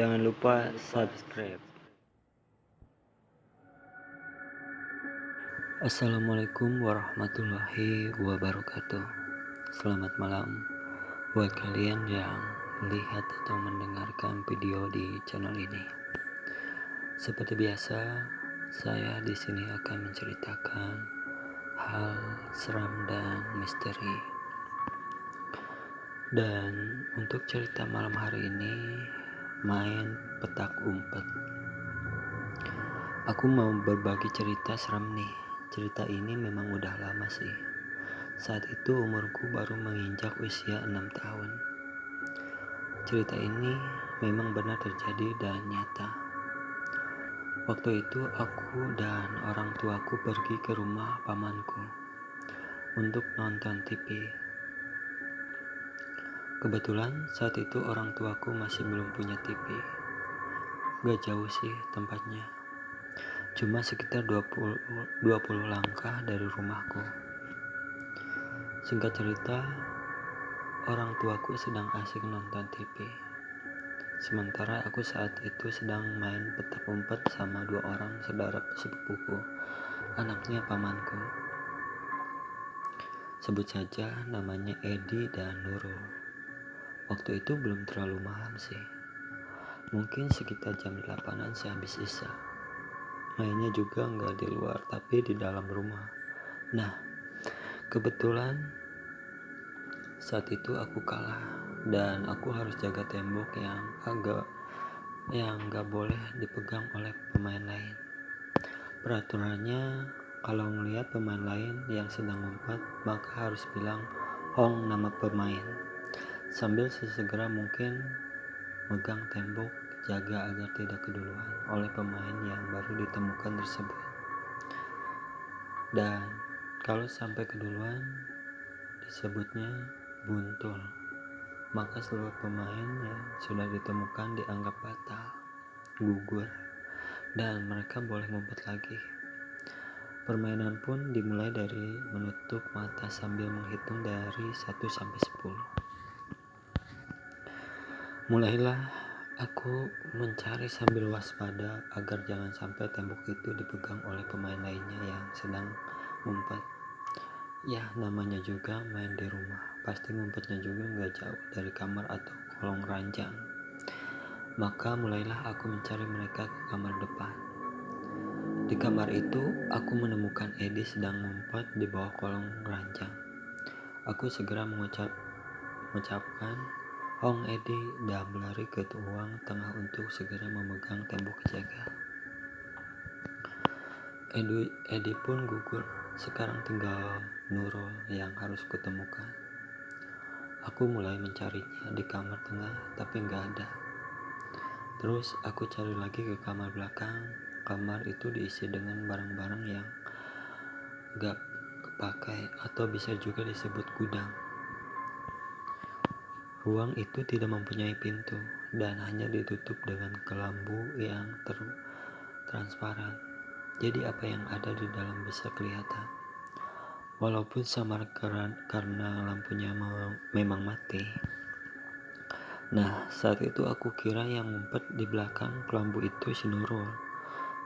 Jangan lupa subscribe. Assalamualaikum warahmatullahi wabarakatuh. Selamat malam buat kalian yang melihat atau mendengarkan video di channel ini. Seperti biasa, saya di sini akan menceritakan hal seram dan misteri. Dan untuk cerita malam hari ini, main petak umpet. Aku mau berbagi cerita seram nih. Cerita ini memang udah lama sih. Saat itu umurku baru menginjak usia 6 tahun. Cerita ini memang benar terjadi dan nyata. Waktu itu aku dan orang tuaku pergi ke rumah pamanku untuk nonton TV. Kebetulan saat itu orang tuaku masih belum punya TV. Gak jauh sih tempatnya, cuma sekitar 20 langkah dari rumahku. Singkat cerita, orang tuaku sedang asik nonton TV. Sementara aku saat itu sedang main petak umpet sama 2 orang saudara sepupuku, anaknya pamanku. Sebut saja namanya Edi dan Nurul. Waktu itu belum terlalu malam sih. Mungkin sekitar jam 8-an sehabis isya. Mainnya juga nggak di luar, tapi di dalam rumah. Nah, kebetulan saat itu aku kalah dan aku harus jaga tembok yang nggak boleh dipegang oleh pemain lain. Peraturannya, kalau melihat pemain lain yang sedang ngumpet, maka harus bilang hong nama pemain sambil sesegera mungkin megang tembok, jaga agar tidak keduluan oleh pemain yang baru ditemukan tersebut. Dan kalau sampai keduluan, disebutnya buntul, maka seluruh pemain yang sudah ditemukan dianggap batal, gugur, dan mereka boleh ngumpet lagi. Permainan pun dimulai dari menutup mata sambil menghitung dari 1 sampai 10. Mulailah aku mencari sambil waspada agar jangan sampai tembok itu dipegang oleh pemain lainnya yang sedang ngumpet. Ya, namanya juga main di rumah, pasti ngumpetnya juga gak jauh dari kamar atau kolong ranjang. Maka mulailah aku mencari mereka ke kamar depan. Di kamar itu, aku menemukan Edi sedang ngumpet di bawah kolong ranjang. Aku segera mengucapkan, "Hong Edi," dan berlari ke ruang tengah untuk segera memegang tembok jaga. Edi pun gugur. Sekarang tinggal Nurul yang harus kutemukan. Aku mulai mencarinya di kamar tengah, tapi gak ada. Terus aku cari lagi ke kamar belakang. Kamar itu diisi dengan barang-barang yang gak kepakai atau bisa juga disebut gudang. Ruang itu tidak mempunyai pintu dan hanya ditutup dengan kelambu yang transparan. Jadi apa yang ada di dalam bisa kelihatan. Walaupun samar karena lampunya memang mati. Nah, saat itu aku kira yang ngumpet di belakang kelambu itu si Nurul.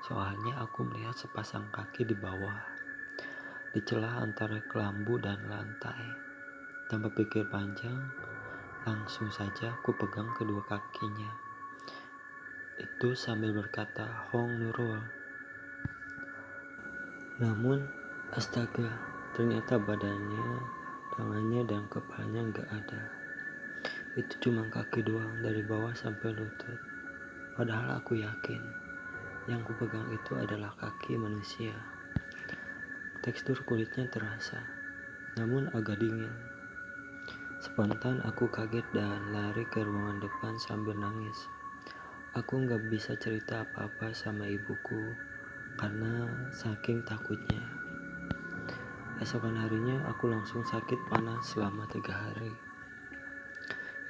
Soalnya aku melihat sepasang kaki di bawah, di celah antara kelambu dan lantai. Tanpa pikir panjang, langsung saja aku pegang kedua kakinya. Itu sambil berkata, "Hong Nurul." Namun, astaga, ternyata badannya, tangannya dan kepalanya gak ada. Itu cuma kaki doang dari bawah sampai lutut. Padahal aku yakin yang kupegang itu adalah kaki manusia. Tekstur kulitnya terasa, namun agak dingin. Spontan aku kaget dan lari ke ruangan depan sambil nangis. Aku gak bisa cerita apa-apa sama ibuku karena saking takutnya. Esokan harinya aku langsung sakit panas selama 3 hari.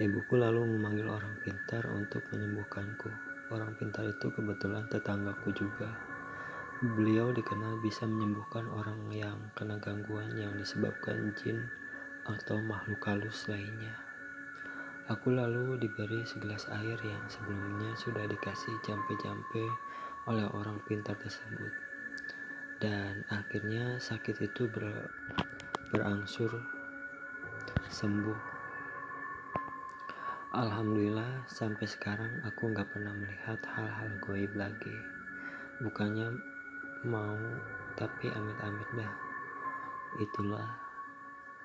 Ibuku lalu memanggil orang pintar untuk menyembuhkanku. Orang pintar itu kebetulan tetanggaku juga. Beliau dikenal bisa menyembuhkan orang yang kena gangguan yang disebabkan jin atau makhluk halus lainnya. Aku lalu diberi segelas air yang sebelumnya sudah dikasih jampe-jampe oleh orang pintar tersebut. Dan akhirnya sakit itu berangsur sembuh. Alhamdulillah, sampai sekarang aku gak pernah melihat hal-hal goib lagi. Bukannya mau, tapi amit-amit dah. Itulah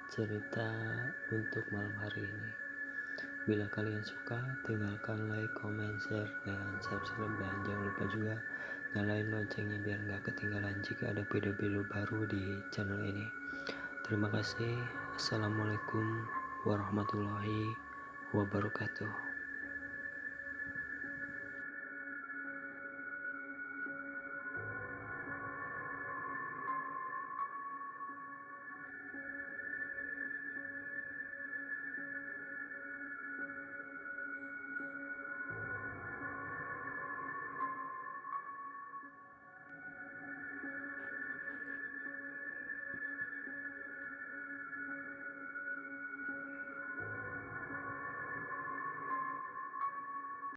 cerita untuk malam hari ini. Bila kalian suka, tinggalkan like, comment, share, dan subscribe. Dan jangan lupa juga nyalain loncengnya biar gak ketinggalan jika ada video-video baru di channel ini. Terima kasih. Assalamualaikum warahmatullahi wabarakatuh.